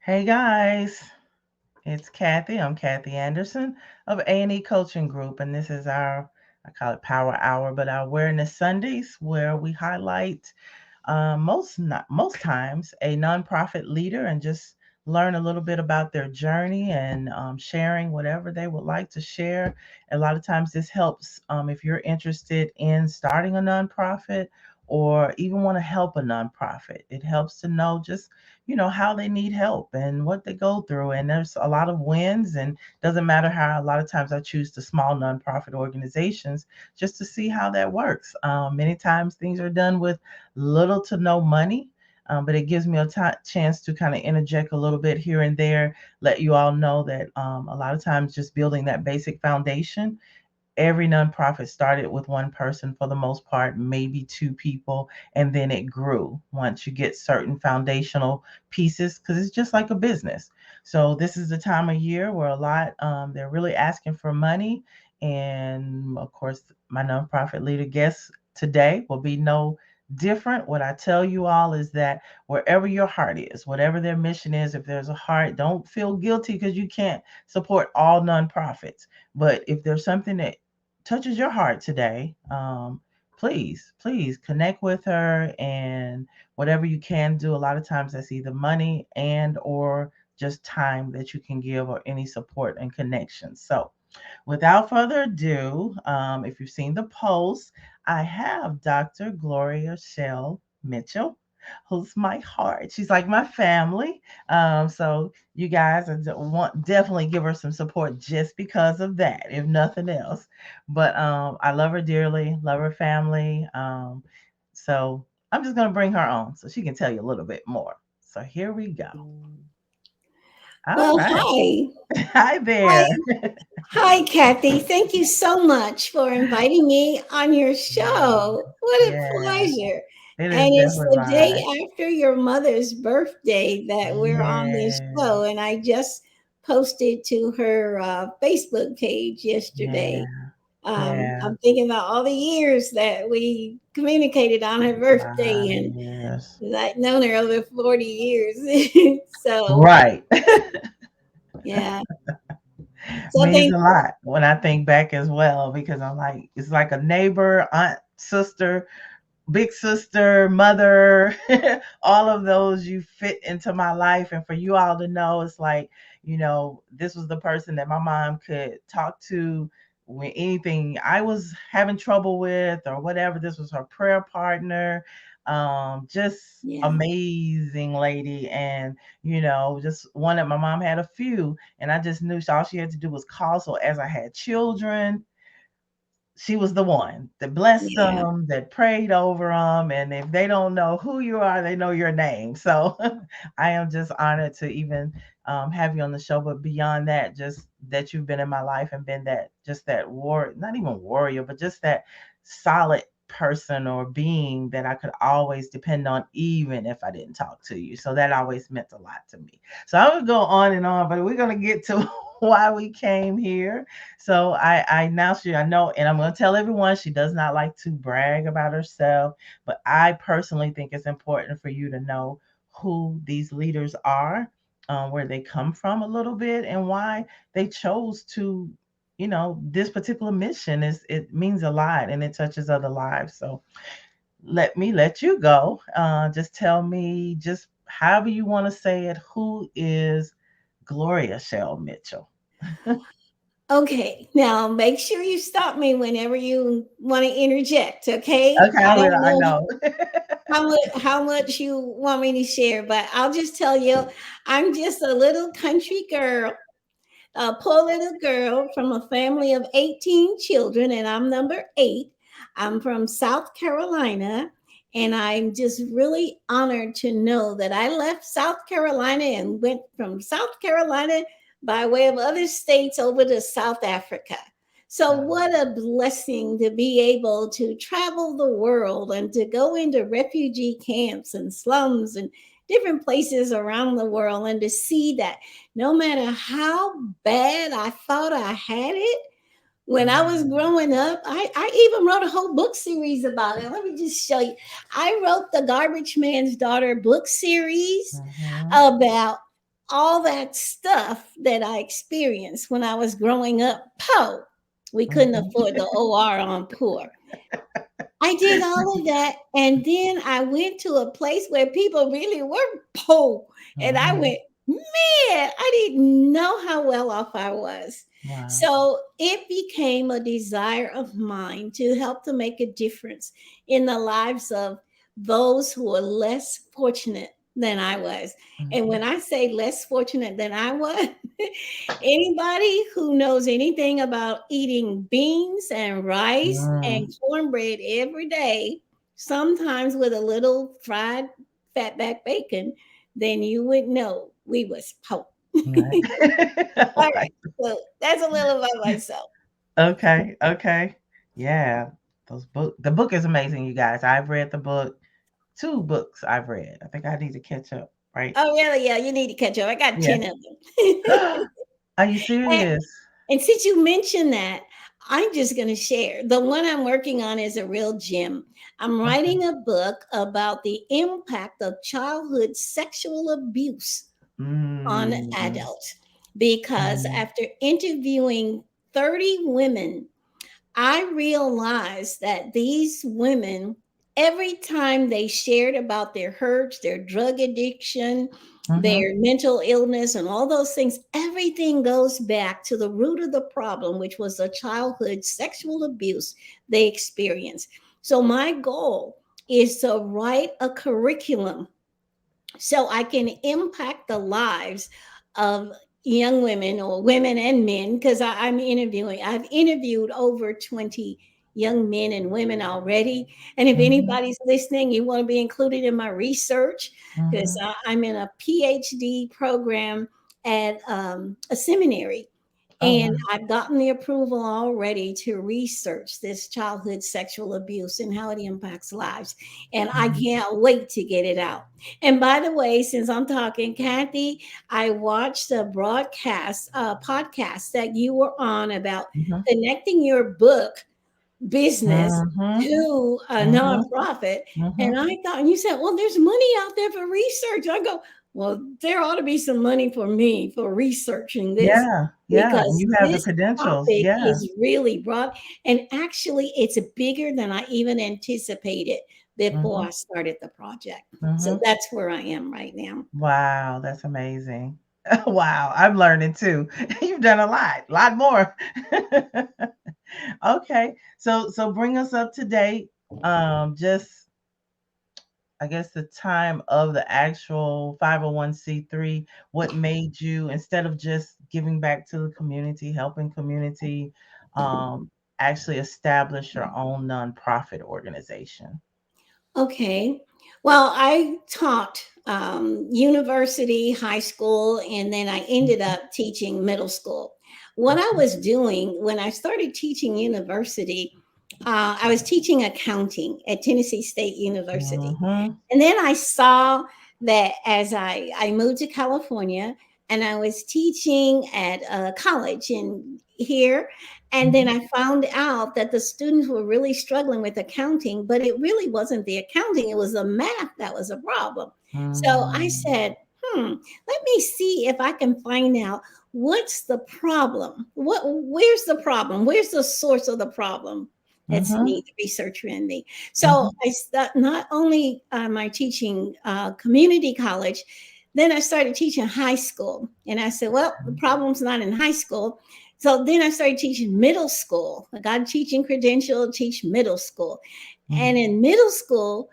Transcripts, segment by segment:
Hey guys, it's Kathy. I'm Kathy Anderson of A&E Coaching Group, and this is I call it Power Hour, but our Awareness Sundays, where we highlight most times a nonprofit leader and just learn a little bit about their journey and sharing whatever they would like to share. A lot of times this helps if you're interested in starting a nonprofit or even want to help a nonprofit. It helps to know just how they need help and what they go through, and there's a lot of wins, and doesn't matter how. A lot of times I choose the small nonprofit organizations just to see how that works. Many times things are done with little to no money. But it gives me a chance to kind of interject a little bit here and there, let you all know that a lot of times just building that basic foundation. Every nonprofit started with one person for the most part, maybe two people, and then it grew once you get certain foundational pieces, because it's just like a business. So this is the time of year where a lot they're really asking for money, and of course, my nonprofit leader guest today will be no different. What I tell you all is that wherever your heart is, whatever their mission is, if there's a heart, don't feel guilty because you can't support all nonprofits. But if there's something that touches your heart today, please connect with her, and whatever you can do. A lot of times that's either money and or just time that you can give, or any support and connection. So without further ado, if you've seen the post, I have Dr. Gloria Shell Mitchell, who's my heart. She's like my family. So you guys want definitely give her some support just because of that, if nothing else. But I love her dearly, love her family. So I'm just gonna bring her on so she can tell you a little bit more. So here we go. All Well, right. hi. Hi Hi. there. Hi, Kathy. Thank you so much for inviting me on your Yeah. show. What a Yeah. pleasure. It is And it's definitely the day mine. after your mother's birthday that we're on this Yeah. show. And I just posted to her Facebook page Yeah. yesterday. Yeah. I'm thinking about all the years that we communicated on her A lot birthday, of and years. I've known her over 40 years. So, Right. yeah. So Means thank a lot when I think back as well, because I'm like, it's like a neighbor, aunt, sister, big sister, mother, all of those you fit into my life. And for you all to know, it's like, this was the person that my mom could talk to when anything I was having trouble with or whatever. This was her prayer partner. Just yeah. amazing lady. And, just one that my mom had a few. And I just knew all she had to do was call. So as I had children, she was the one that blessed Yeah. them, that prayed over them, and if they don't know who you are, they know your name. So I am just honored to even have you on the show. But beyond that, just that you've been in my life and been that war, not even warrior, but just that solid person or being that I could always depend on, even if I didn't talk to you. So that always meant a lot to me. So I would go on and on, but we're gonna get to why we came here. So I now I know, and I'm going to tell everyone she does not like to brag about herself, but I personally think it's important for you to know who these leaders are, where they come from a little bit, and why they chose to. This particular mission it means a lot and it touches other lives. So let me let you go. Just tell me, just however you want to say it, who is Gloria Shell Mitchell? Okay. Now make sure you stop me whenever you want to interject. Okay. Okay, I I will. don't I know know. how much you want me to share, but I'll just tell you, I'm just a little country girl, a poor little girl from a family of 18 children, and I'm number 8. I'm from South Carolina, and I'm just really honored to know that I left South Carolina and went from South Carolina by way of other states over to South Africa. So, what a blessing to be able to travel the world and to go into refugee camps and slums and different places around the world, and to see that no matter how bad I thought I had it, when I was Mhm, growing up, I even wrote a whole book series about it. Let me just show you. I wrote the Garbage Man's Daughter book series mhm. about all that stuff that I experienced when I was growing up, we couldn't Mhm. afford the OR on poor. I did all of that. And then I went to a place where people really were poor. And I Mhm. went, man, I didn't know how well off I was. Wow. So it became a desire of mine to help to make a difference in the lives of those who are less fortunate than I was. And Mhm. when I say less fortunate than I was, anybody who knows anything about eating beans and rice and Mm. cornbread every day, sometimes with a little fried fatback bacon, then you would know we was poor. Right. All right, so that's a little about myself. Okay, okay. Yeah. The book is amazing, you guys. I've read the book. Two books I've read. I think I need to catch up, right? Oh, really? Yeah, you need to catch up. I got Yeah. 10 of them. Are you and, serious? and since you mentioned that, I'm just going to share. The one I'm working on is a real gem. I'm Okay. writing a book about the impact of childhood sexual abuse on Mm. adults because Mm. after interviewing 30 women, I realized that these women, every time they shared about their hurts, their drug addiction, Mhm. their mental illness, and all those things, everything goes back to the root of the problem, which was the childhood sexual abuse they experienced. So, my goal is to write a curriculum so I can impact the lives of young women or women and men because I've interviewed over 20 young men and women already. And if Mhm. anybody's listening, you want to be included in my research because Mhm. I'm in a PhD program at a seminary. Oh And wow. I've gotten the approval already to research this childhood sexual abuse and how it impacts lives. And I Mhm. can't wait to get it out. And by the way, since I'm talking, Kathy, I watched a podcast that you were on about Mhm. connecting your book business Mhm. to a Mhm. nonprofit. And Mhm. I thought, and you said, well, there's money out there for research. I go, well, there ought to be some money for me for researching this Yeah. Yeah. And because you have the this credentials. topic Yeah. is really broad. And actually, it's bigger than I even anticipated before Mhm. I started the project. So Mhm. that's where I am right now. Wow, that's amazing. Wow, I'm learning too. You've done a lot more. Okay, so bring us up to date. Just I guess the time of the actual 501c3. What made you, instead of just giving back to the community, helping community, actually establish your own nonprofit organization? Okay. Well, I taught university, high school, and then I ended Mhm. up teaching middle school. What I Okay. was doing when I started teaching university, I was teaching accounting at Tennessee State University. Mhm. And then I saw that as I moved to California and I was teaching at a college in here. And then Mhm. I found out that the students were really struggling with accounting, but it really wasn't the accounting, it was the math that was a problem. So I Mm. said, let me see if I can find out what's the problem. Where's the problem? Where's the source of the problem? It's Mhm. me, the researcher in me. So Mhm. not only am I teaching community college, then I started teaching high school. And I said, well, the problem's not in high school. So then I started teaching middle school. I got a teaching credential, teach middle school. And Mhm. in middle school,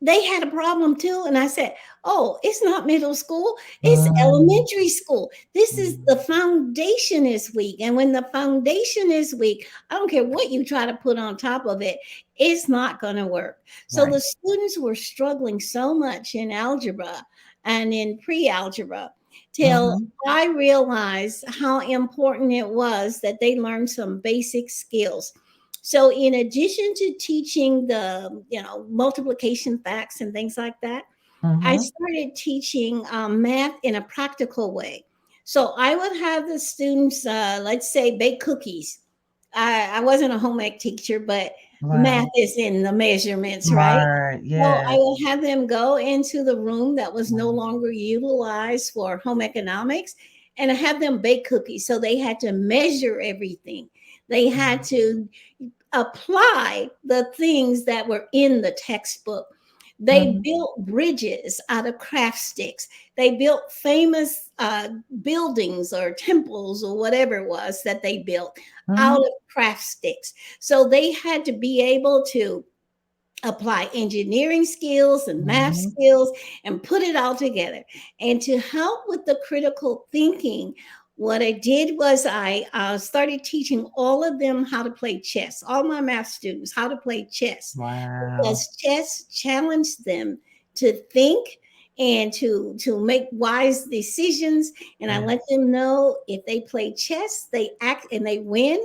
they had a problem too. And I said, oh, it's not middle school, it's Mm. elementary school. This is the Mm. foundation is weak. And when the foundation is weak, I don't care what you try to put on top of it, it's not going to work. So Right. the students were struggling so much in algebra and in pre algebra till Mhm. I realized how important it was that they learn some basic skills. So in addition to teaching the, multiplication facts and things like that, I Mhm. started teaching math in a practical way. So I would have the students, let's say, bake cookies. I wasn't a home ec teacher, but Wow. math is in the measurements, right? Smart. So I Yes. will have them go into the room that was no Wow. longer utilized for home economics and I have them bake cookies. So they had to measure everything. They had Mhm. to apply the things that were in the textbook. They Mhm. built bridges out of craft sticks. They built famous buildings or temples or whatever it was that they built out Mhm. of craft sticks. So they had to be able to apply engineering skills and math Mhm. skills and put it all together. And to help with the critical thinking, what I did was I started teaching all of them how to play chess, all my math students, how to play chess, Wow. because chess challenged them to think and to make wise decisions. And I let Yes. them know if they play chess, they act and they win,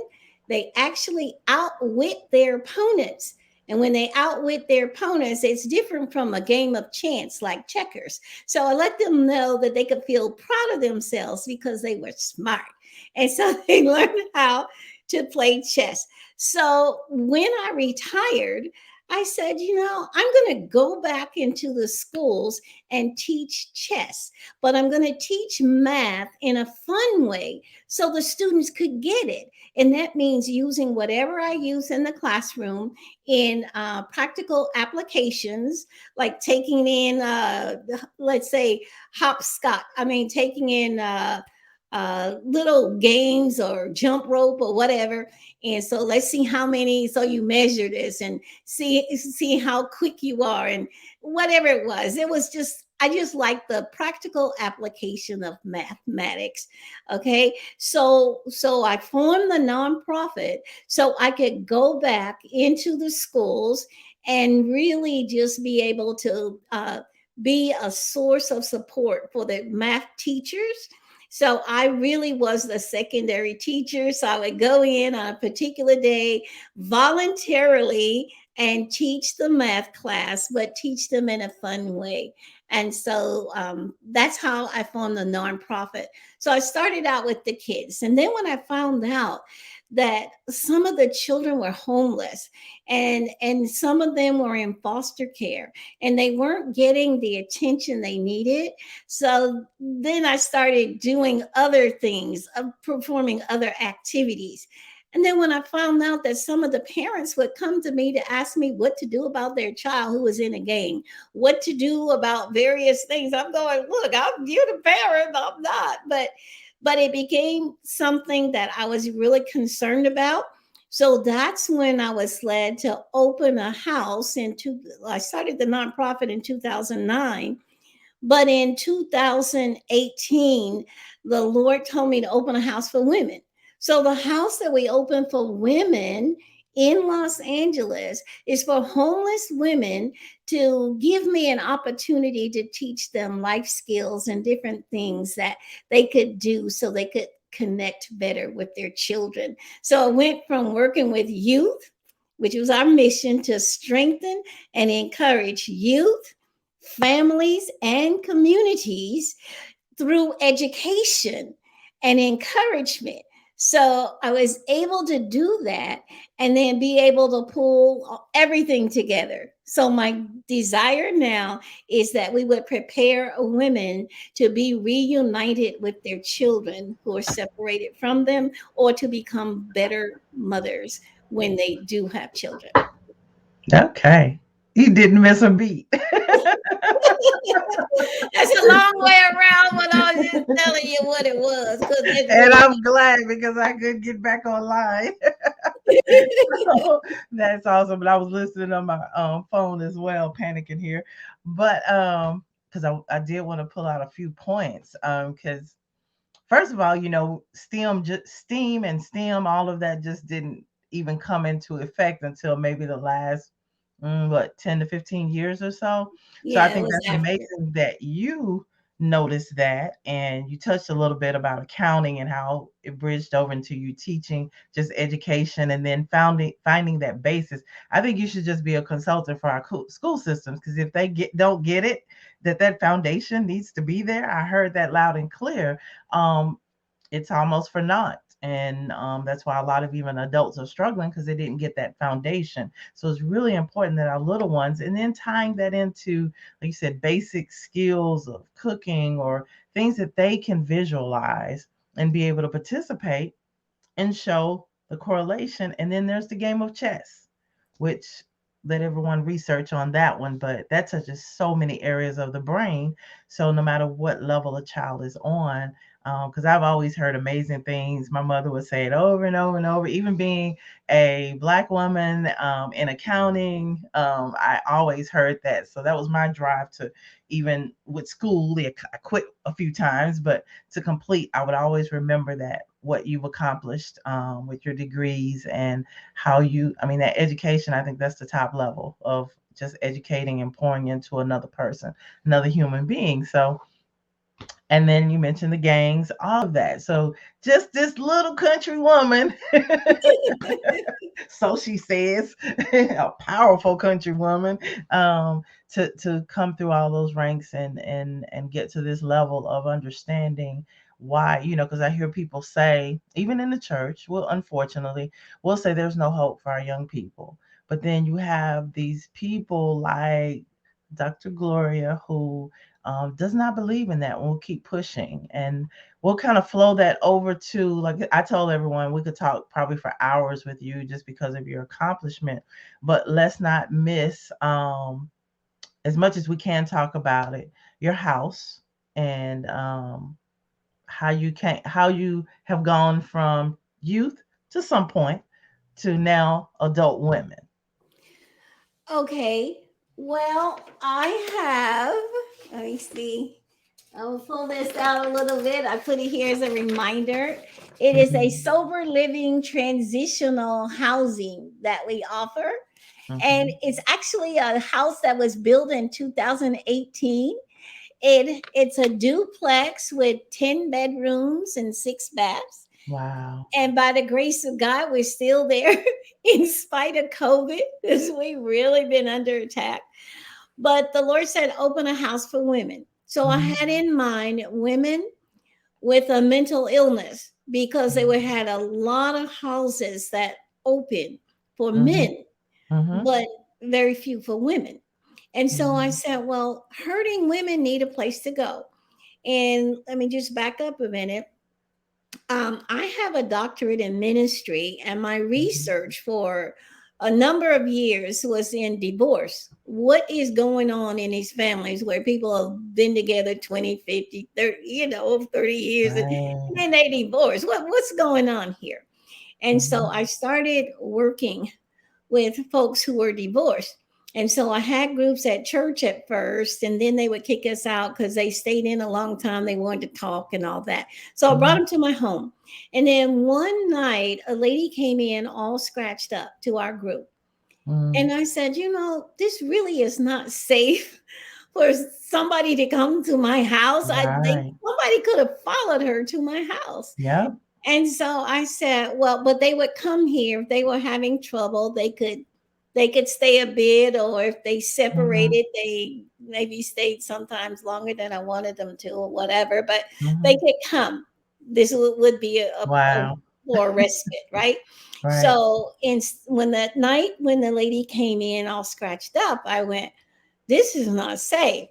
they actually outwit their opponents. And when they outwit their opponents, it's different from a game of chance like checkers. So I let them know that they could feel proud of themselves because they were smart. And so they learned how to play chess. So when I retired, I said, I'm going to go back into the schools and teach chess, but I'm going to teach math in a fun way so the students could get it. And that means using whatever I use in the classroom in practical applications, like taking in, let's say, hopscotch. I mean, taking in little games or jump rope or whatever. And so let's see how many. So you measure this and see how quick you are and whatever it was. It was just I just like the practical application of mathematics. Okay, so I formed the nonprofit so I could go back into the schools and really just be able to be a source of support for the math teachers. So I really was the secondary teacher. So I would go in on a particular day voluntarily and teach the math class, but teach them in a fun way. And so that's how I formed the nonprofit. So I started out with the kids. And then when I found out that some of the children were homeless and some of them were in foster care and they weren't getting the attention they needed, so then I started doing other things, performing other activities. And then when I found out that some of the parents would come to me to ask me what to do about their child who was in a gang, what to do about various things, I'm going, look, you're the parent, I'm not. But it became something that I was really concerned about. So that's when I was led to open a house. I started the nonprofit in 2009, but in 2018, the Lord told me to open a house for women. So the house that we opened for women in Los Angeles is for homeless women to give me an opportunity to teach them life skills and different things that they could do so they could connect better with their children. So I went from working with youth, which was our mission to strengthen and encourage youth, families, and communities through education and encouragement. So I was able to do that and then be able to pull everything together. So my desire now is that we would prepare women to be reunited with their children who are separated from them or to become better mothers when they do have children. Okay. He didn't miss a beat. That's a long way around, but I was just telling you what it was because it's And really. I'm glad because I couldn't get back online. So that's awesome. But I was listening on my phone as well, panicking here. But because I did want to pull out a few points. Because first of all, STEAM and STEM, all of that just didn't even come into effect until maybe the last what 10 to 15 years or so. So I Yeah, it think was that's after. amazing that you noticed that, and you touched a little bit about accounting and how it bridged over into you teaching just education and then finding that basis. I think you should just be a consultant for our school systems, because if they don't get it, that foundation needs to be there. I heard that loud and clear. um it's almost for naught. And that's why a lot of even adults are struggling because they didn't get that foundation. So it's really important that our little ones, and then tying that into, like you said, basic skills of cooking or things that they can visualize and be able to participate and show the correlation. And then there's the game of chess, which let everyone research on that one, but that touches so many areas of the brain. So no matter what level a child is on, because I've always heard amazing things. My mother would say it over and over and over. Even being a Black woman in accounting, I always heard that. So that was my drive to, even with school, I quit a few times, but to complete, I would always remember that what you've accomplished with your degrees and how you, I mean, that education, I think that's the top level of just educating and pouring into another person, another human being. So, and then you mentioned the gangs, all of that. So just this little country woman, so she says, a powerful country woman, to come through all those ranks and get to this level of understanding why, because I hear people say, even in the church, well, unfortunately, we'll say there's no hope for our young people. But then you have these people like Dr. Gloria who does not believe in that. We'll keep pushing, and we'll kind of flow that over to, like I told everyone, we could talk probably for hours with you just because of your accomplishment, but let's not miss, as much as we can talk about it, your house, and how you have gone from youth to some point to now adult women. Okay. Well, I have, let me see. I'll pull this out a little bit. I put it here as a reminder. It is a Hmm. sober living transitional housing that we offer. And Hmm. it's actually a house that was built in 2018. It's a duplex with 10 bedrooms and 6 baths. Wow. And by the grace of God, we're still there in spite of COVID, because we've really been under attack. But the Lord said, open a house for women. So I Hmm. had in mind women with a mental illness, because they were had a lot of houses that open for Hmm. men, Hmm. but very few for women. And so I Hmm. said, well, hurting women need a place to go. And let me just back up a minute. I have a doctorate in ministry, and my Hmm. research for a number of years was in divorce. What is going on in these families where people have been together 20, 50, 30, 30 years, and Right. then they divorce? What's going on here? And so Hmm. I started working with folks who were divorced. And so I had groups at church at first, and then they would kick us out because they stayed in a long time. They wanted to talk and all that. So I brought Hmm. them to my home. And then one night, a lady came in all scratched up to our group. Hmm. And I said, this really is not safe for somebody to come to my house. Right. Somebody could have followed her to my house. Yep. And so I said, well, but they would come here if they were having trouble. They could stay a bit, or if they Hmm. separated, they maybe stayed sometimes longer than I wanted them to, or whatever. But they Hmm. could come. This would be a Wow. for respite, right? Right. So when that night when the lady came in all scratched up, I went, "This is not safe."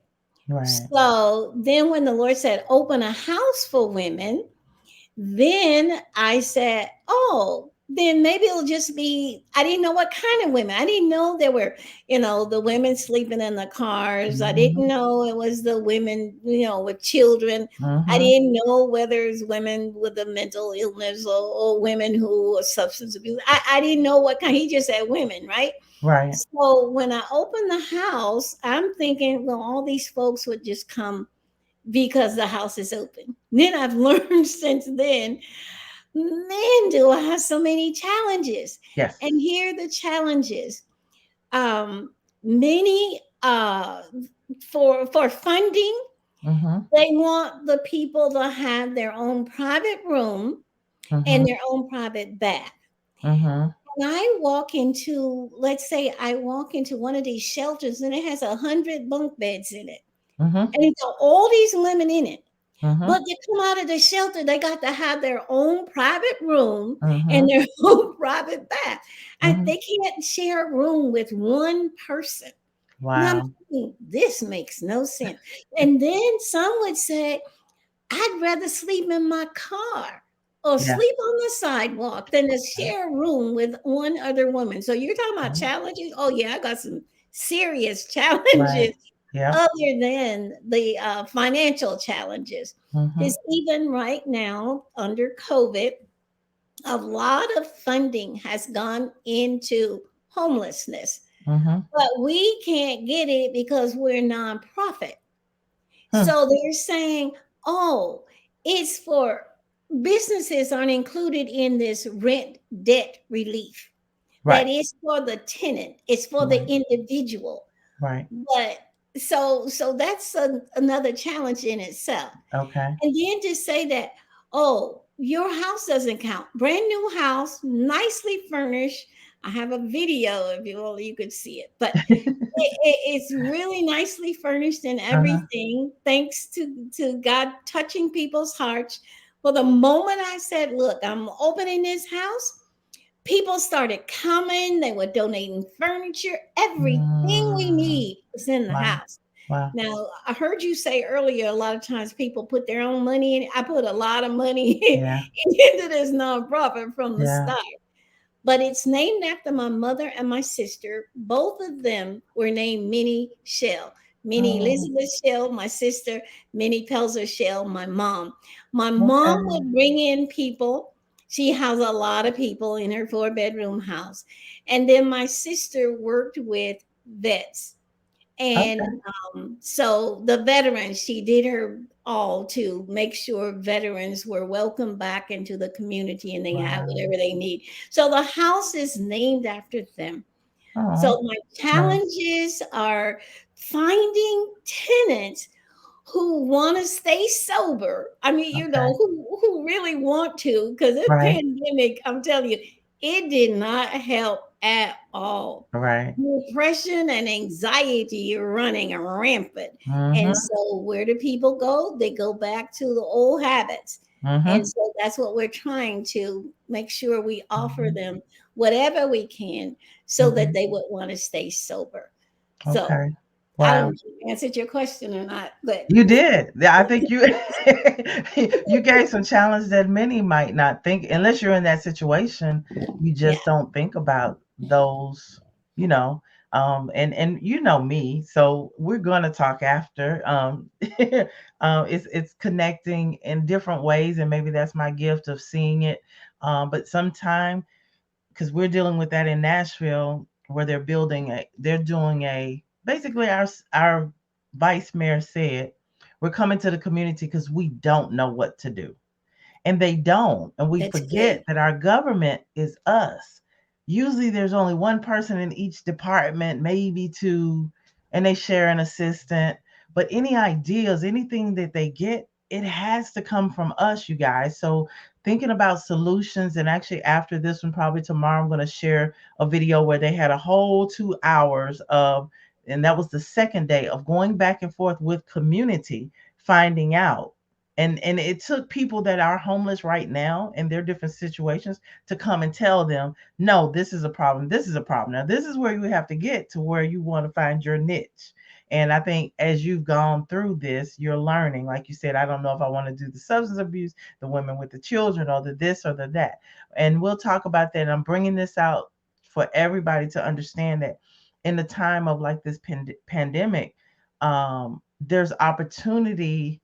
Right. So then, when the Lord said, "Open a house for women," then I said, oh, then maybe it'll just be, I didn't know what kind of women. I didn't know there were, the women sleeping in the cars. I didn't Hmm. know it was the women, with children. I Hmm. didn't know whether it's women with a mental illness, or women who are substance abuse. I didn't know what kind. He just said women, right? Right. So when I opened the house, I'm thinking, well, all these folks would just come because the house is open. Then I've learned since then, man, do I have so many challenges. Yes. And here are the challenges. Um, many for funding, Hmm. they want the people to have their own private room and Hmm. their own private bath. Hmm. When I walk into, let's say I walk into one of these shelters and it has 100 bunk beds in it. Hmm. And it's got all these women in it. Mhm. But to come out of the shelter, they got to have their own private room and Mhm. their own private bath. And Mhm. they can't share a room with one person. And I'm Wow. thinking, this makes no sense. And then some would say, I'd rather sleep in my car or Yeah. sleep on the sidewalk than to share a room with one other woman. So you're talking about Mhm. challenges? Oh, yeah, I got some serious Right. challenges Yep. other than the financial challenges. Mhm. Because even right now, under COVID, a lot of funding has gone into homelessness, Mhm. but we can't get it because we're nonprofit. Hmm. So they're saying, oh, it's for businesses aren't included in this rent debt relief. That Right. is for the tenant, it's for the Right. individual. Right. But so that's another challenge in itself. Okay. And then to say that, oh, your house doesn't count. Brand new house, nicely furnished. I have a video if you only you could see it, but it's really nicely furnished and Uh-huh. everything, thanks to God touching people's hearts. Well, the moment I said, "Look, I'm opening this house," people started coming. They were donating furniture. Everything we Mm. need is in the Wow. house. Wow. Now, I heard you say earlier, a lot of times people put their own money in. I put a lot of money Yeah. into this nonprofit from the Yeah. start. But it's named after my mother and my sister. Both of them were named Minnie Shell. Minnie Oh, Elizabeth Shell, my sister, Minnie Pelzer Shell, my mom. My mom okay. would bring in people. She has a lot of people in her four-bedroom house. And then my sister worked with vets. And Okay. so the veterans, she did her all to make sure veterans were welcomed back into the community and they had Wow. whatever they need. So the house is named after them. Oh, So my nice. challenges are finding tenants who want to stay sober. I mean, Okay. who really want to, because this Right. pandemic, I'm telling you, it did not help at all. Right. Depression and anxiety are running rampant. And Mhm. so, where do people go? They go back to the old habits. And Mhm. so, that's what we're trying to make sure we offer Mhm. them whatever we can so that Mhm. they would want to stay sober. So, Okay. I don't know Wow. if you answered your question or not, but You did. Yeah, I think you you gave some challenge that many might not think unless you're in that situation, you yeah, just don't think about those, you know. And you know me, so we're gonna talk after. It's connecting in different ways, and maybe that's my gift of seeing it. But sometime because we're dealing with that in Nashville, where they're doing a basically our vice mayor said, we're coming to the community because we don't know what to do, and they don't, and we that's good. forget that our government is us. Usually, there's only one person in each department, maybe two, and they share an assistant. But any ideas, anything that they get, it has to come from us, you guys. So thinking about solutions, and actually after this one, probably tomorrow, I'm going to share a video where they had a whole 2 hours of, and that was the second day of going back and forth with community, finding out. And it took people that are homeless right now in their different situations to come and tell them, no, this is a problem, this is a problem. Now this is where you have to get to where you want to find your niche. And I think as you've gone through this, you're learning, like you said, I don't know if I want to do the substance abuse, the women with the children, or the this or the that. And we'll talk about that. I'm bringing this out for everybody to understand that in the time of like this pandemic, there's opportunity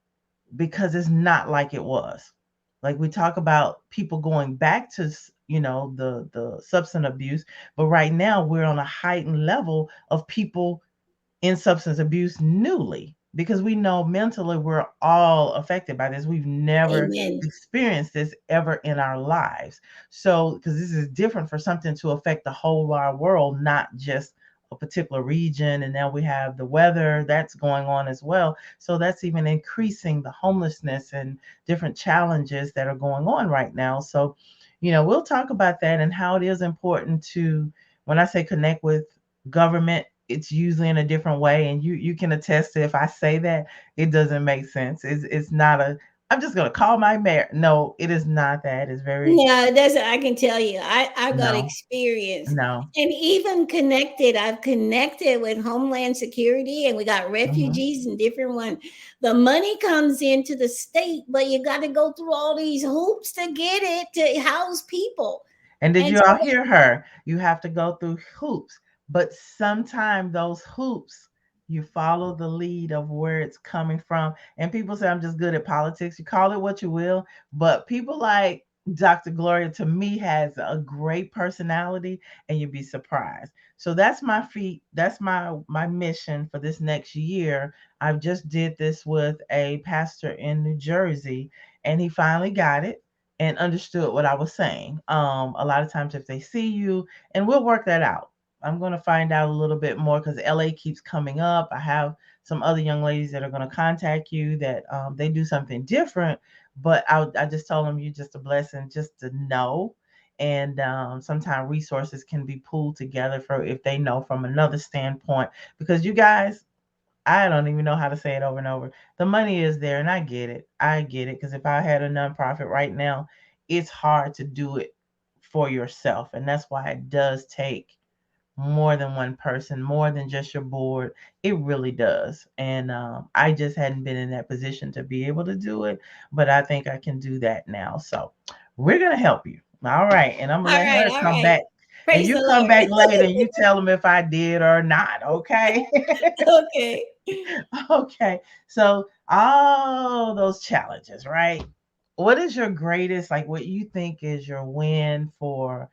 because it's not like it was. Like we talk about people going back to, the substance abuse, but right now we're on a heightened level of people in substance abuse newly, because we know mentally we're all affected by this. We've never Amen. experienced this ever in our lives. So, because this is different for something to affect the whole wide world, not just a particular region. And now we have the weather that's going on as well. So that's even increasing the homelessness and different challenges that are going on right now. So, we'll talk about that and how it is important to, when I say connect with government, it's usually in a different way, and you can attest to if I say that it doesn't make sense. It's not a I'm just gonna call my mayor. No, it is not that. It's very No, that's I can tell you. I got no, experience. no. And even connected, I've connected with Homeland Security and we got Hmm. refugees and different ones. The money comes into the state, but you got to go through all these hoops to get it to house people. And did And you all so hear her? You have to go through hoops, but sometimes those hoops, you follow the lead of where it's coming from. And people say I'm just good at politics. You call it what you will, but people like Dr. Gloria to me has a great personality, and you'd be surprised. So that's my feat. That's my mission for this next year. I've just did this with a pastor in New Jersey, and he finally got it and understood what I was saying. A lot of times, if they see you, and we'll work that out. I'm going to find out a little bit more because LA keeps coming up. I have some other young ladies that are going to contact you that they do something different, but I just told them you're just a blessing just to know. And sometimes resources can be pulled together for if they know from another standpoint. Because you guys, I don't even know how to say it over and over. The money is there, and I get it. I get it because if I had a nonprofit right now, it's hard to do it for yourself, and that's why it does take more than one person, more than just your board. It really does. And I just hadn't been in that position to be able to do it, but I think I can do that now. So we're gonna help you. All right, and I'm gonna let her all come right. back. And Praise you the come back Lord. later and you tell them if I did or not, okay? Okay. Okay. So all those challenges, right? What is your greatest, like what you think is your win for,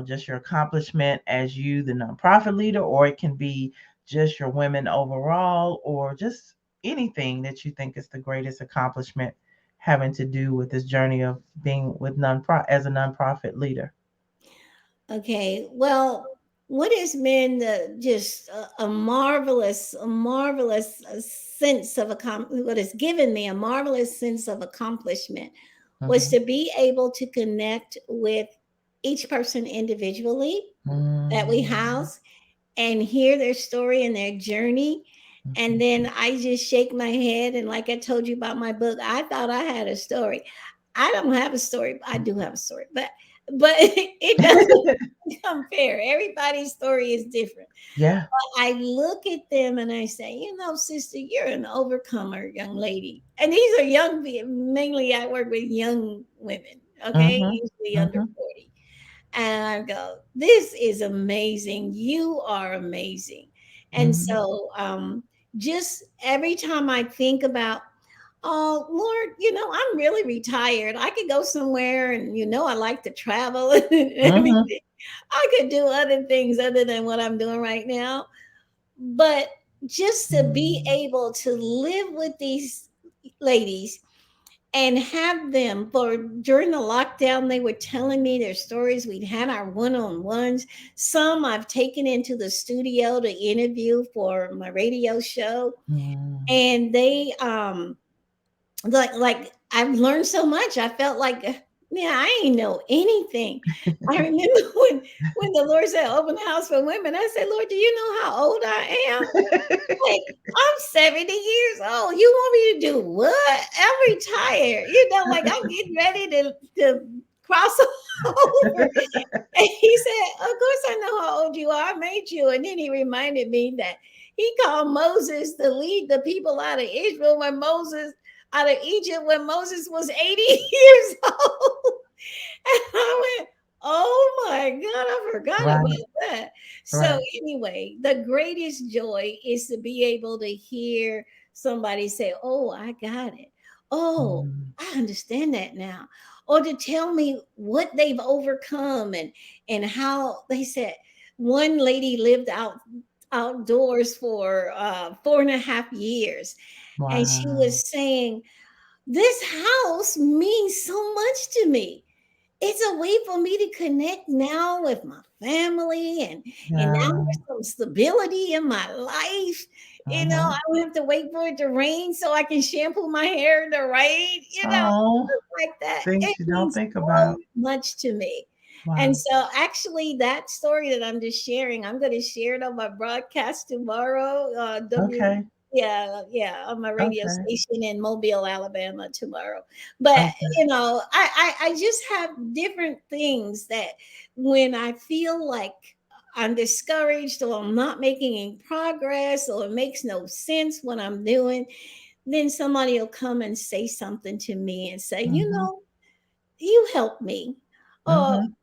just your accomplishment as you, the nonprofit leader, or it can be just your women overall, or just anything that you think is the greatest accomplishment having to do with this journey of being with nonprofit as a nonprofit leader. Okay. Well, what has been just a marvelous sense of what has given me a marvelous sense of accomplishment was Mm-hmm. to be able to connect with each person individually that we Mm-hmm. house and hear their story and their journey. And then I just shake my head. And like I told you about my book, I thought I had a story. I don't have a story. I do have a story, but it doesn't compare. Everybody's story is different. Yeah. I look at them and I say, sister, you're an overcomer, young lady. And these are mainly I work with young women, okay, Mm-hmm. usually under Mm-hmm. 40. And I go, this is amazing. You are amazing. And Mm-hmm. so just every time I think about, oh Lord, I'm really retired. I could go somewhere and I like to travel and Mm-hmm. everything. I could do other things other than what I'm doing right now. But just to be Mm-hmm. able to live with these ladies and have them for during the lockdown, they were telling me their stories. We'd had our one-on-ones. Some I've taken into the studio to interview for my radio show. Mm. And they like I've learned so much. I felt like man, I ain't know anything. I remember when the Lord said open the house for women, I said, Lord, do you know how old I am? Like, I'm 70 years old. You want me to do what? I'm retired. Like I'm getting ready to cross over. And he said, of course I know how old you are. I made you. And then he reminded me that he called Moses to lead the people out of Israel out of Egypt when Moses was 80 years old. And I went, oh my God, I forgot Right. about that. So, Right. anyway, the greatest joy is to be able to hear somebody say, oh, I got it. Oh, Mm. I understand that now. Or to tell me what they've overcome and how they said one lady lived outdoors for 4.5 years. And she Wow. was saying, this house means so much to me. It's a way for me to connect now with my family and now Yeah. there's some stability in my life. I Mhm. don't have to wait for it to rain so I can shampoo my hair in the rain, Oh, stuff like that. It things you don't means think so about. much to me. And Wow. so, actually, that story that I'm just sharing, I'm going to share it on my broadcast tomorrow. Okay. Yeah, yeah, on my radio Okay. station in Mobile, Alabama tomorrow. But Okay. I just have different things that when I feel like I'm discouraged or I'm not making any progress or it makes no sense what I'm doing, then somebody will come and say something to me and say, Mhm. you helped me. Or, Mhm.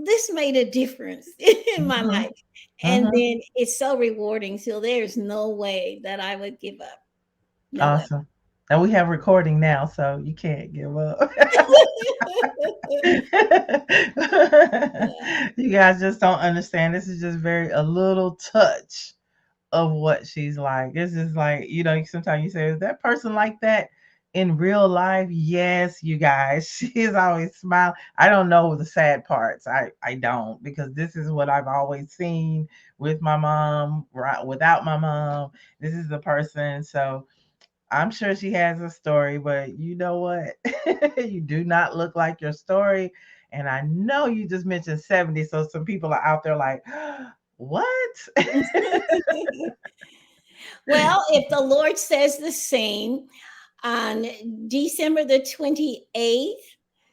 this made a difference in my Mhm. life. And Mhm. then it's so rewarding. So there's no way that I would give up. No way. Awesome. And we have recording now, so you can't give up. Yeah. You guys just don't understand. This is just very a little touch of what she's like. It's just like, sometimes you say, is that person like that in real life? Yes, you guys. She is always smiling. I don't know the sad parts. I don't, because this is what I've always seen with my mom, right? Without my mom, this is the person. So I'm sure she has a story, but you know what? You do not look like your story. And I know you just mentioned 70. So some people are out there like, what? Well, if the Lord says the same, on December the 28th,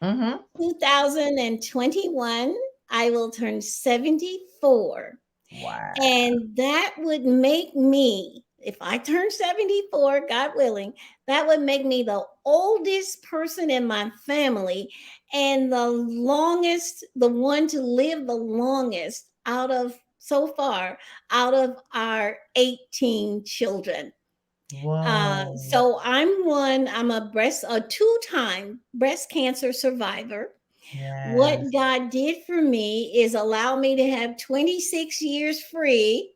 Mm-hmm. 2021, I will turn 74. Wow. And that would make me, if I turn 74, God willing, that would make me the oldest person in my family and the one to live the longest so far, out of our 18 children. Whoa. So I'm a two-time breast cancer survivor. What Yes. God did for me is allow me to have 26 years free.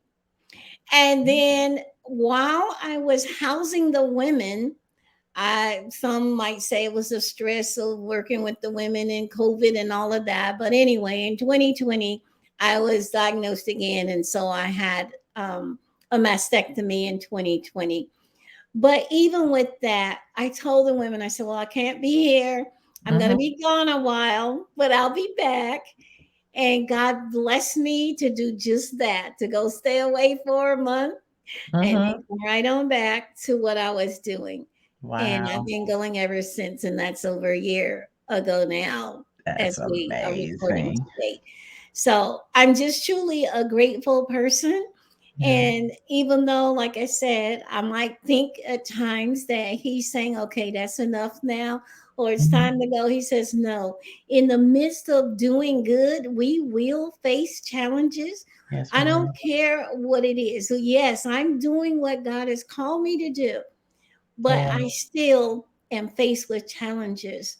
And then while I was housing the women, some might say it was the stress of working with the women and COVID and all of that. But anyway, in 2020, I was diagnosed again. And so I had a mastectomy in 2020. But even with that, I told the women, I said, well, I can't be here. I'm going to Mm-hmm. be gone a while, but I'll be back. And God blessed me to do just that, to go stay away for a month and Mm-hmm. then come right on back to what I was doing. And I've Wow. been going ever since, and that's over a year ago now, That's as we are recording amazing. today. So I'm just truly a grateful person. Yeah. And even though, like I said, I might think at times that he's saying, okay, that's enough now, or it's Mm-hmm. time to go, he says, no. In the midst of doing good, we will face challenges. Yes, I we don't will. care what it is. So, yes, I'm doing what God has called me to do, but Yeah. I still am faced with challenges.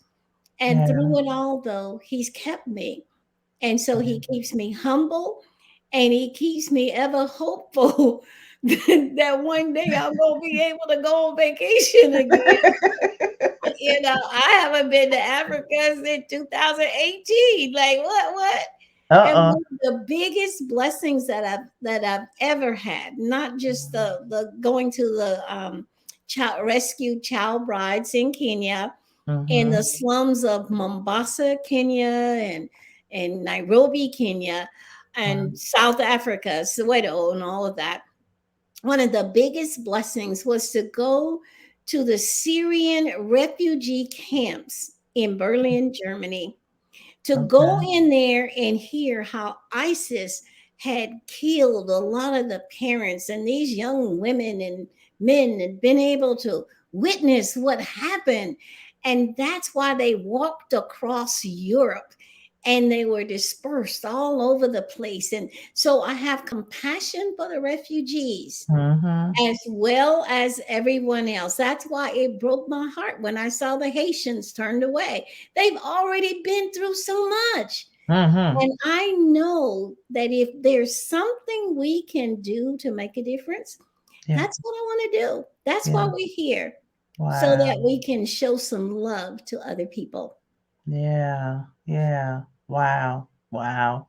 And Yeah. through it all, though, he's kept me. And so he keeps me humble and he keeps me ever hopeful that one day I'm going to be able to go on vacation again. I haven't been to Africa since 2018. Like what? And Uh-uh. one of the biggest blessings that I've ever had, not just the going to the child rescue child brides in Kenya, in Mm-hmm. the slums of Mombasa, Kenya, and Nairobi, Kenya, Wow. and South Africa, Soweto, and all of that. One of the biggest blessings was to go to the Syrian refugee camps in Berlin, Germany, to go Okay. in there and hear how ISIS had killed a lot of the parents, and these young women and men had been able to witness what happened. And that's why they walked across Europe and they were dispersed all over the place. And so I have compassion for the refugees Mm-hmm. as well as everyone else. That's why it broke my heart when I saw the Haitians turned away. They've already been through so much. Mm-hmm. And I know that if there's something we can do to make a difference, Yeah. that's what I want to do. That's why Yeah. we're here, so that Wow. we can show some love to other people. Yeah. Yeah. Wow. Wow.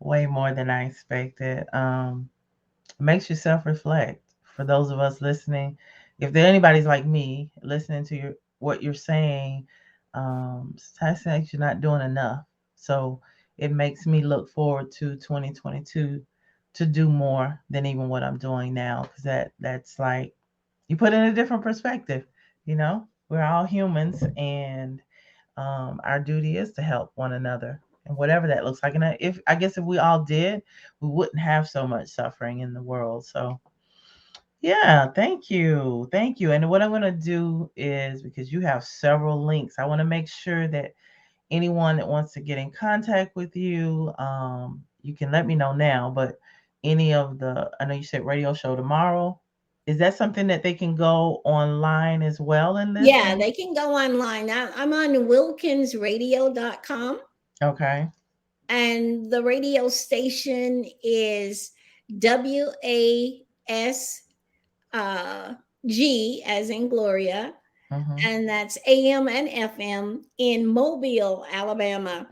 Way more than I expected. It makes you self-reflect. For those of us listening, if there anybody's like me listening to what you're saying, sometimes you're not doing enough. So it makes me look forward to 2022 to do more than even what I'm doing now, because that's like you put in a different perspective. You know, we're all humans, and our duty is to help one another, and whatever that looks like. And if I guess if we all did, we wouldn't have so much suffering in the world. So yeah, thank you. And what I'm gonna do is, because you have several links, I want to make sure that anyone that wants to get in contact with you, you can let me know now. But any of the, I know you said radio show tomorrow. Is that something that they can go online as well and Yeah, listen? they can go online. I'm on wilkinsradio.com, Okay. and the radio station is WAS uh, G, as in Gloria, Mm-hmm. and that's AM and FM in Mobile, Alabama.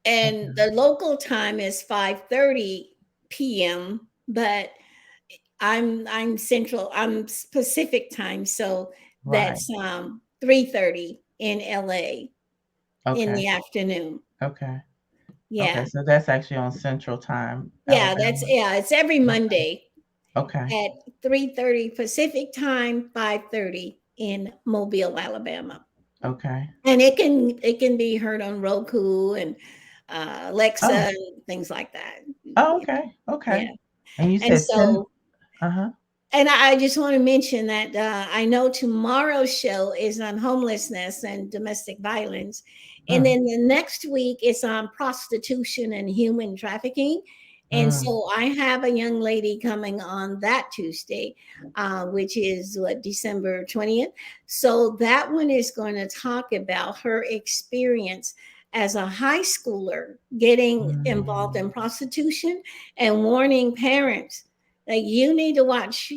And Okay. the local time is 5:30 p.m., but I'm central, I'm Pacific time, so Right. that's 3:30 in LA in Okay. the afternoon. Okay. Okay. Yeah. So that's actually on Central Time, Yeah, that's, Alabama. yeah, it's every Okay. Monday Okay. at 3:30 Pacific time, 5:30 in Mobile, Alabama. Okay. And it can be heard on Roku and Alexa Oh. and things like that. Oh. Okay. Okay. Yeah. And you And said 10. so, Uh-huh. and I just want to mention that I know tomorrow's show is on homelessness and domestic violence. And Mm. then the next week is on prostitution and human trafficking. And Mm. so I have a young lady coming on that Tuesday, which is what, December 20th. So that one is going to talk about her experience as a high schooler getting involved in Mm. prostitution, and warning parents, like, you need to watch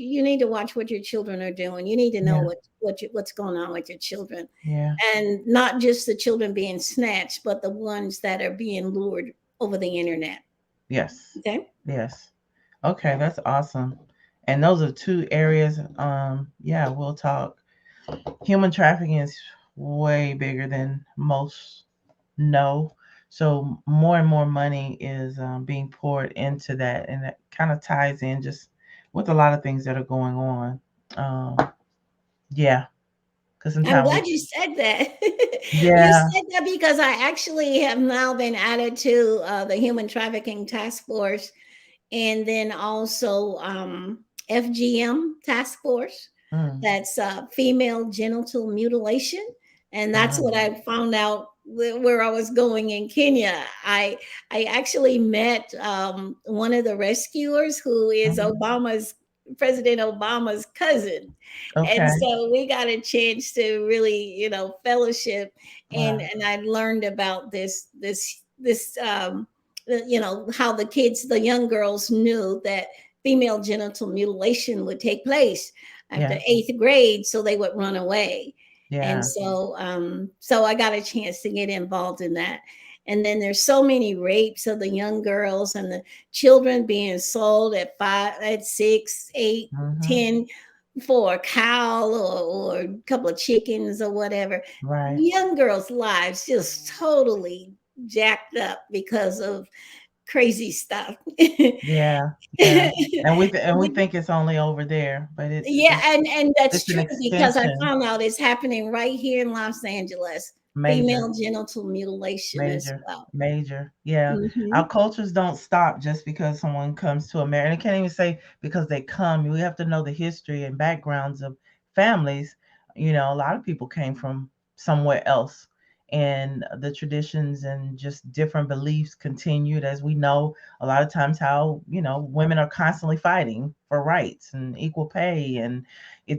what your children are doing. You need to know Yeah. what's going on with your children, Yeah. and not just the children being snatched, but the ones that are being lured over the internet. Yes. Okay. Yes. Okay, that's awesome. And those are two areas. Yeah, we'll talk. Human trafficking is way bigger than most know. So more and more money is being poured into that, and that kind of ties in just with a lot of things that are going on. Um, yeah, because I'm sometimes we, glad you said that. You yeah, said that because I actually have now been added to the Human Trafficking Task Force, and then also FGM Task Force. mm, That's female genital mutilation, and that's what mm, I found out where I was going in Kenya. I actually met one of the rescuers, who is mhm. President Obama's cousin, and Okay, so we got a chance to really, fellowship, and wow, I learned about this how the young girls knew that female genital mutilation would take place after yeah, eighth grade, so they would run away. And yeah, so I got a chance to get involved in that. And then there's so many rapes of the young girls and the children being sold at 5, at 6, 8, hmm, 10 for a cow, or a couple of chickens or whatever. right, Young girls' lives just totally jacked up because of crazy stuff. yeah, yeah. And we think it's only over there, but Yeah, and that's it's an true, because I extension, found out it's happening right here in Los Angeles. major. Female genital mutilation as Major, well. major. Yeah. Our Mhm. cultures don't stop just because someone comes to America. And I can't even say because they come. We have to know the history and backgrounds of families. You know, a lot of people came from somewhere else. And the traditions and just different beliefs continued, as we know a lot of times how, women are constantly fighting for rights and equal pay. And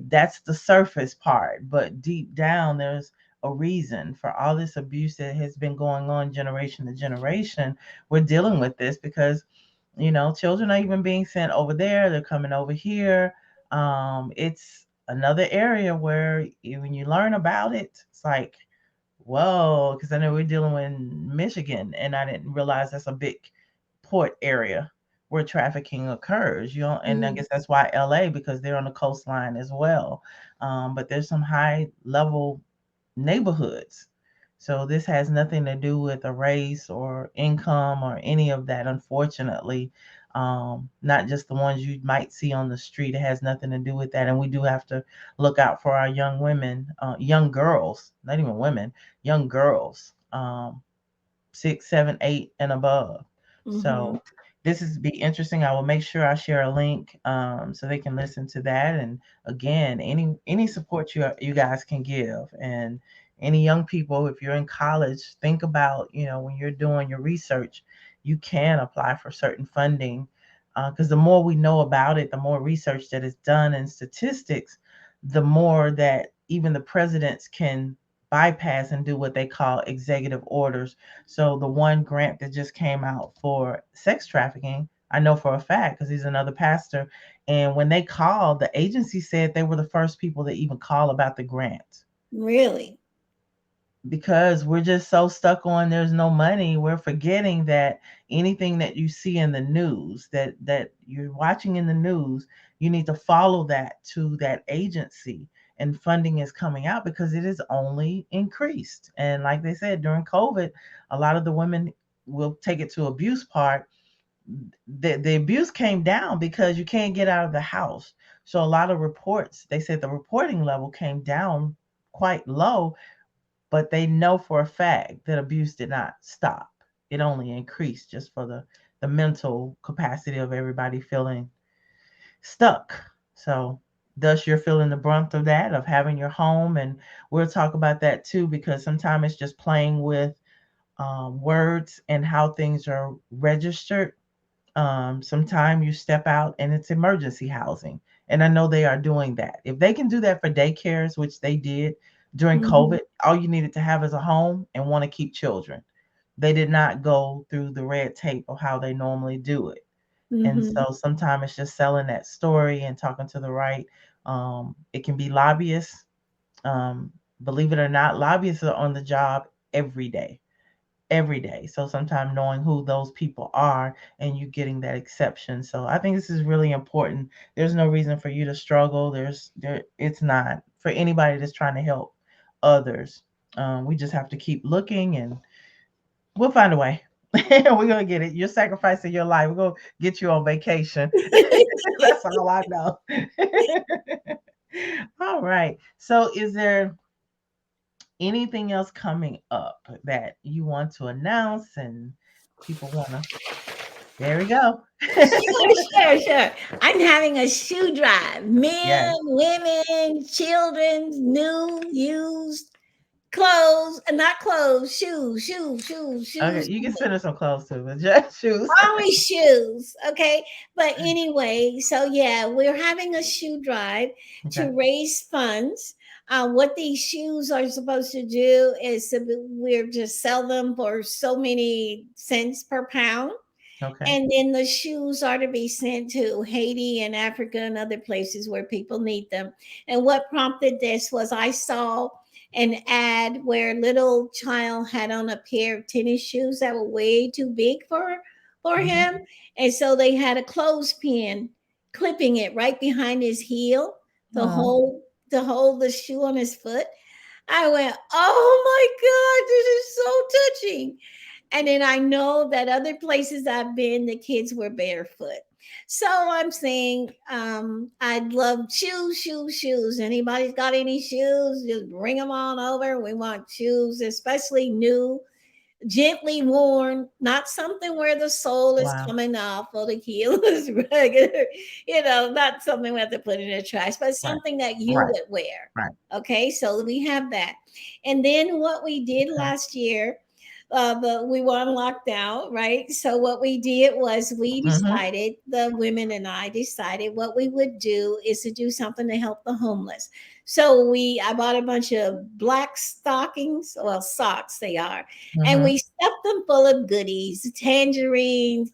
that's the surface part. But deep down, there's a reason for all this abuse that has been going on generation to generation. We're dealing with this because, children are even being sent over there, they're coming over here. It's another area where when you learn about it, it's like, whoa, because I know we're dealing with Michigan, and I didn't realize that's a big port area where trafficking occurs. And I Mm. guess that's why LA, because they're on the coastline as well. But there's some high level neighborhoods, So this has nothing to do with a race or income or any of that, unfortunately. Not just the ones you might see on the street. It has nothing to do with that. And we do have to look out for our young women, young girls, not even women, young girls. 6, 7, 8, and above. Mm-hmm. So this is be interesting. I will make sure I share a link so they can listen to that. And again, any support you guys can give, and any young people, if you're in college, think about when you're doing your research, you can apply for certain funding because the more we know about it, the more research that is done in statistics, the more that even the presidents can bypass and do what they call executive orders. So the one grant that just came out for sex trafficking, I know for a fact because he's another pastor. And when they called, the agency said they were the first people to even call about the grant Really? because we're just so stuck on there's no money. We're forgetting that anything that you see in the news, that you're watching in the news, you need to follow that to that agency, and funding is coming out because it is only increased. And like they said during COVID, a lot of the women will take it to abuse part. The abuse came down because you can't get out of the house. So a lot of reports, they said the reporting level came down quite low, but they know for a fact that abuse did not stop. It only increased just for the mental capacity of everybody feeling stuck. So thus you're feeling the brunt of that, of having your home. And we'll talk about that too, because sometimes it's just playing with words and how things are registered. Sometime you step out and it's emergency housing. And I know they are doing that. If they can do that for daycares, which they did during Mm-hmm. COVID, all you needed to have is a home and want to keep children. They did not go through the red tape of how they normally do it. And Mm-hmm. so sometimes it's just selling that story and talking to the right. It can be lobbyists. Um, Believe it or not, lobbyists are on the job every day, every day. So sometimes knowing who those people are and you getting that exception. So I think this is really important. There's no reason for you to struggle. It's not for anybody that's trying to help others. We just have to keep looking and we'll find a way. We're gonna get it. You're sacrificing your life. We're gonna get you on vacation. That's all I know. All right. So is there anything else coming up that you want to announce and people want to? There we go. Sure. I'm having a shoe drive. Men, Yes. women, children, new, used, clothes, not clothes, Okay, shoes. you can send us some clothes too, but just shoes. Always shoes. Okay. But anyway, so yeah, we're having a shoe drive Okay. to raise funds. What these shoes are supposed to do is we're just sell them for so many cents per pound. Okay. And then the shoes are to be sent to Haiti and Africa and other places where people need them. And what prompted this was I saw an ad where a little child had on a pair of tennis shoes that were way too big for Hmm. him. And so they had a clothespin clipping it right behind his heel to Oh, hold the shoe on his foot. I went, oh my God, this is so touching. And then I know that other places I've been, the kids were barefoot. So I'm saying, I'd love shoes. Anybody's got any shoes? Just bring them on over. We want shoes, especially new, gently worn, not something where the sole is wow. coming off or the heel is regular, not something we have to put in the trash, but Right. something that you Right. would wear. Right. Okay, so we have that. And then what we did Okay. last year, but we were on lockdown, right? So what we did was Hmm. the women and I decided what we would do is to do something to help the homeless. So I bought a bunch of black stockings, well, socks they are, and Hmm. we stuffed them full of goodies, tangerines,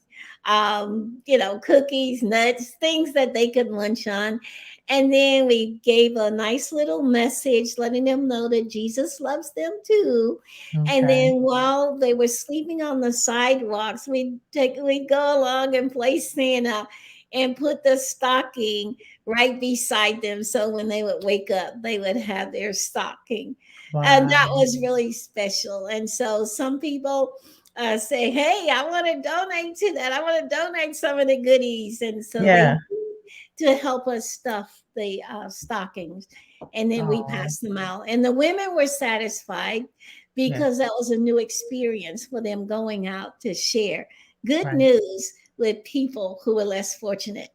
cookies, nuts, things that they could munch on. And then we gave a nice little message letting them know that Jesus loves them too. And Okay. then while they were sleeping on the sidewalks, we'd go along and play Santa and put the stocking right beside them. So when they would wake up, they would have their stocking. And Wow. that was really special. And so some people say, hey, I want to donate to that. I want to donate some of the goodies. And so they Yeah. to help us stuff the stockings. And then we Oh, pass them out. And the women were satisfied because yes. that was a new experience for them going out to share good Right. news with people who were less fortunate.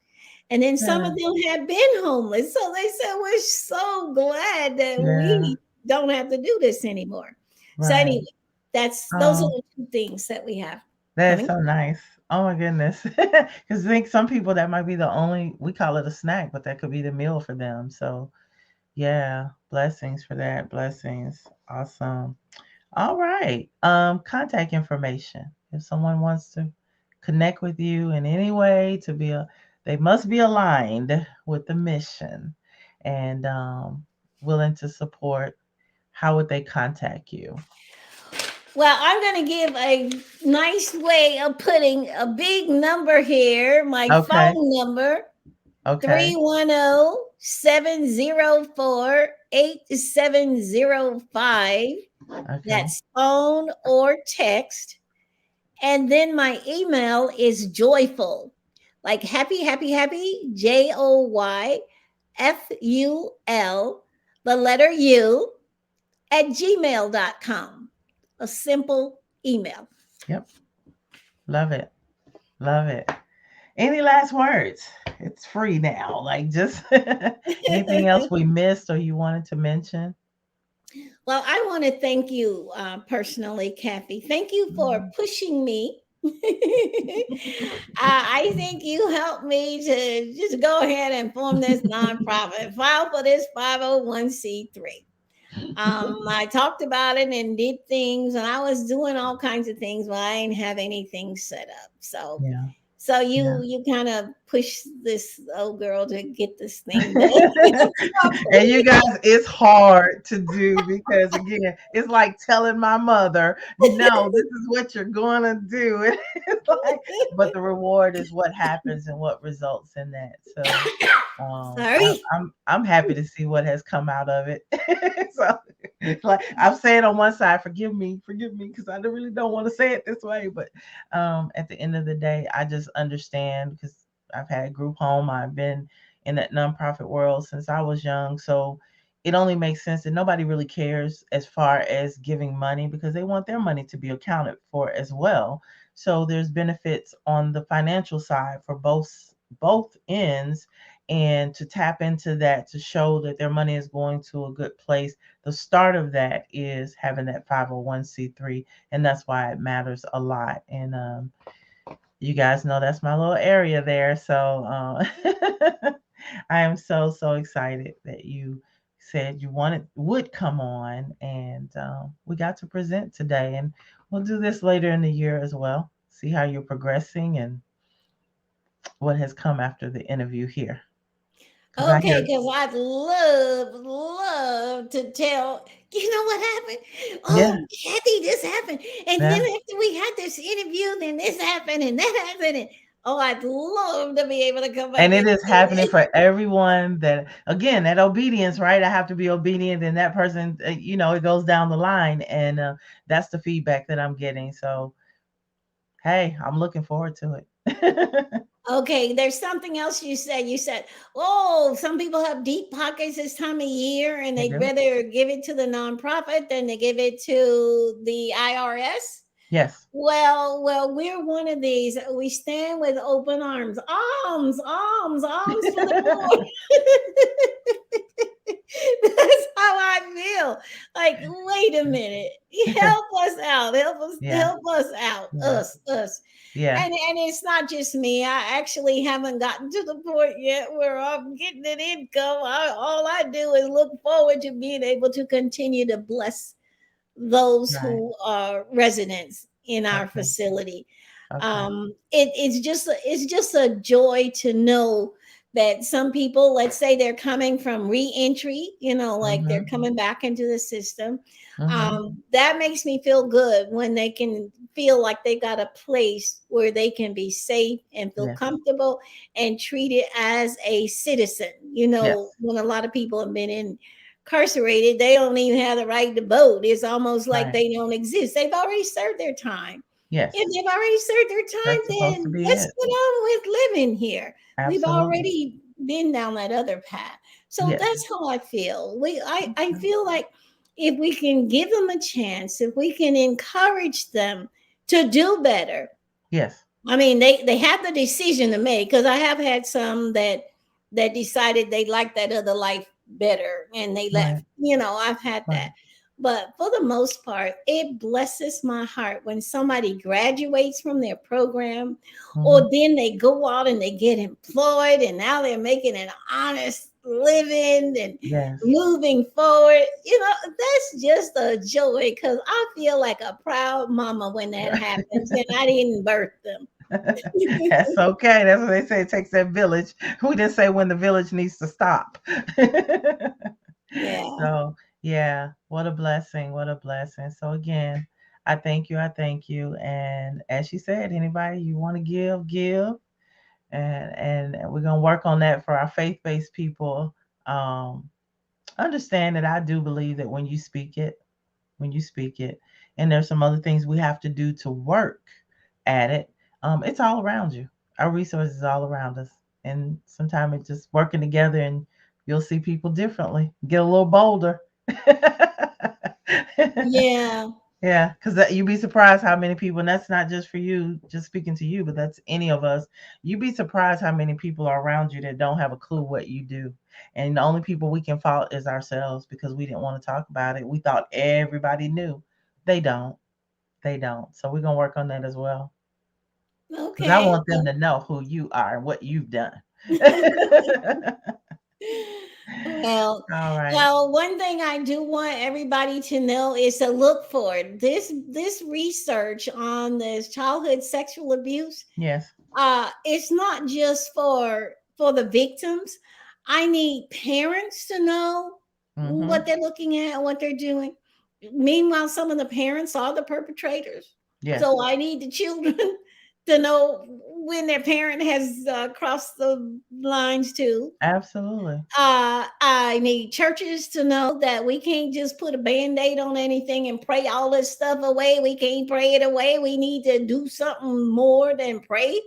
And then some Yeah. of them had been homeless. So they said, we're so glad that Yeah. we don't have to do this anymore. So Right. anyway, that's those are Oh, the two things that we have that's coming. so nice. Oh my goodness. Because I think some people that might be the only, we call it a snack, but that could be the meal for them. So yeah, blessings for that. Blessings. Awesome. All right. Contact information. If someone wants to connect with you in any way to be a, they must be aligned with the mission and willing to support. How would they contact you? Well, I'm going to give a nice way of putting a big number here. My Okay. phone number Okay. 310-704-8705. Okay. That's phone or text. And then my email is joyful, like happy, happy, happy, JOYFUL, the letter U, at gmail.com. A simple email. Yep. Love it. Love it. Any last words? It's free now. Like just anything else we missed or you wanted to mention? Well, I want to thank you personally, Kathy. Thank you for pushing me. I think you helped me to just go ahead and form this nonprofit, file for this 501c3. I talked about it and did things, and I was doing all kinds of things, but I didn't have anything set up. So, Yeah. so Yeah. you kind of push this old girl to get this thing done. And you guys, it's hard to do because again, it's like telling my mother, no, this is what you're gonna do. It's like, but the reward is what happens and what results in that. So Sorry. I'm happy to see what has come out of it. So like I'm saying on one side, forgive me, because I really don't want to say it this way, but at the end of the day, I just understand because I've had group home, I've been in that nonprofit world since I was young. So it only makes sense that nobody really cares as far as giving money because they want their money to be accounted for as well. So there's benefits on the financial side for both ends, and to tap into that to show that their money is going to a good place. The start of that is having that 501c3, and that's why it matters a lot. And you guys know that's my little area there. So I am so excited that you said you wanted would come on, and we got to present today. And we'll do this later in the year as well. See how you're progressing and what has come after the interview here. Because I Okay, hear, because I'd love to tell. You know what happened? yeah, Oh, Kathy, this happened, and then yeah. after we had this interview, then this happened and that happened, and oh, I'd love to be able to come back And it and is say happening for everyone that, again, that obedience, right? I have to be obedient, and that person, it goes down the line. And that's the feedback that I'm getting. So, hey, I'm looking forward to it. okay, there's something else you said. You said, oh, some people have deep pockets this time of year and They they'd do. rather give it to the nonprofit than they give it to the IRS. Yes. Well, we're one of these. We stand with open arms. Alms, alms, alms for the poor. That's how I feel. Like, wait a minute. Help us out. Yeah. Help us out. Yeah. Us. Yeah. And it's not just me. I actually haven't gotten to the point yet where I'm getting an income. All I do is look forward to being able to continue to bless those Right. who are residents in our Okay. facility. Okay. It's just a joy to know that some people, let's say they're coming from reentry, like they're Mm-hmm. coming back into the system. Mm-hmm. That makes me feel good when they can feel like they got a place where they can be safe and feel Yes. comfortable and treated as a citizen. Yes. When a lot of people have been incarcerated, they don't even have the right to vote. It's almost like Right. they don't exist. They've already served their time. Yes. If they've already served their time, That's supposed to then be let's it. get on with living here. We've Absolutely. already been down that other path. So Yes. that's how I feel. I feel like if we can give them a chance, if we can encourage them to do better, Yes. I mean, they have the decision to make, because I have had some that decided they liked that other life better and they Right. left. I've had that. Right. But for the most part, it blesses my heart when somebody graduates from their program, or Mm-hmm. then they go out and they get employed and now they're making an honest living and Yes. moving forward. That's just a joy, because I feel like a proud mama when that happens and I didn't birth them. That's okay. That's what they say. It takes that village. We didn't say when the village needs to stop. Yeah. So, yeah, what a blessing. What a blessing. So, again, I thank you. I thank you. And as she said, anybody you want to give, give. And we're going to work on that for our faith based people. Um, Understand that I do believe that when you speak it, and there's some other things we have to do to work at it. It's all around you. Our resources all around us, and sometimes it's just working together, and you'll see people differently. Get a little bolder. Yeah. Yeah, because you'd be surprised how many people, and that's not just for you, just speaking to you, but that's any of us. You'd be surprised how many people are around you that don't have a clue what you do. And the only people we can fault is ourselves because we didn't want to talk about it. We thought everybody knew. They don't. They don't. So we're going to work on that as well. Because I Okay. want them to know who you are and what you've done. Well, All right. well, one thing I do want everybody to know is to look for this research on this childhood sexual abuse. Yes. It's not just for the victims. I need parents to know Mm-hmm. what they're looking at and what they're doing. Meanwhile, some of the parents are the perpetrators, Yes. so I need the children to know when their parent has crossed the lines too. Absolutely. I need churches to know that we can't just put a band-aid on anything and pray all this stuff away. We can't pray it away. We need to do something more than pray.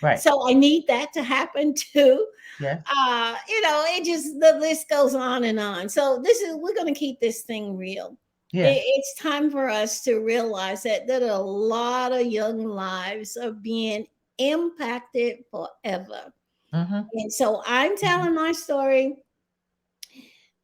Right. So I need that to happen too. Yes. It just, the list goes on and on. So we're gonna keep this thing real. Yes. It's time for us to realize that a lot of young lives are being impacted forever. Mm-hmm. And so I'm telling my story.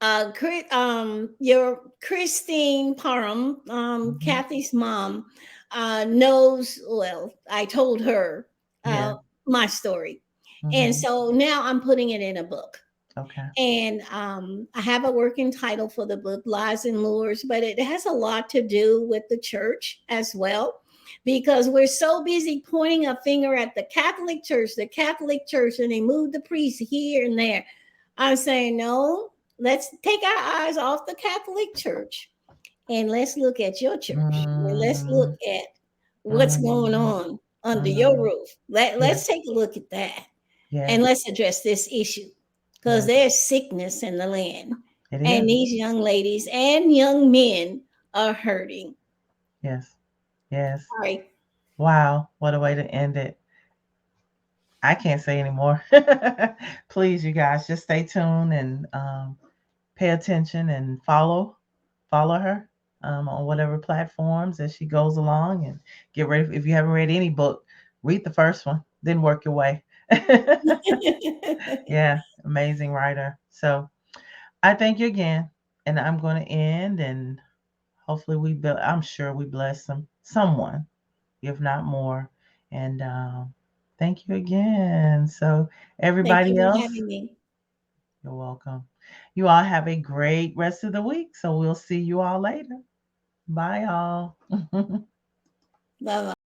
Your Christine Parham, Mm-hmm. Kathy's mom, knows. Well, I told her Yeah. my story, and Mm-hmm. so now I'm putting it in a book. Okay. And I have a working title for the book, Lies and Lures, but it has a lot to do with the church as well, because we're so busy pointing a finger at the Catholic Church, and they move the priest here and there. I'm saying, no, let's take our eyes off the Catholic Church and let's look at your church. And let's look Mm-hmm. at what's going Mm-hmm. on under your Mm-hmm. roof. Yes. Let's take a look at that and Yes. let's address this issue, because Yes. there's sickness in the land. It And is. these young ladies and young men are hurting. Yes. Yes. Sorry. Wow. What a way to end it. I can't say anymore. Please, you guys, just stay tuned and pay attention and follow her on whatever platforms as she goes along and get ready. If you haven't read any book, read the first one, then work your way. Yeah, amazing writer. So I thank you again, and I'm going to end, and hopefully I'm sure we bless someone, if not more. And thank you again. So Thank you everybody for else, having me. you're welcome. You all have a great rest of the week. So we'll see you all later. Bye, all. Bye bye.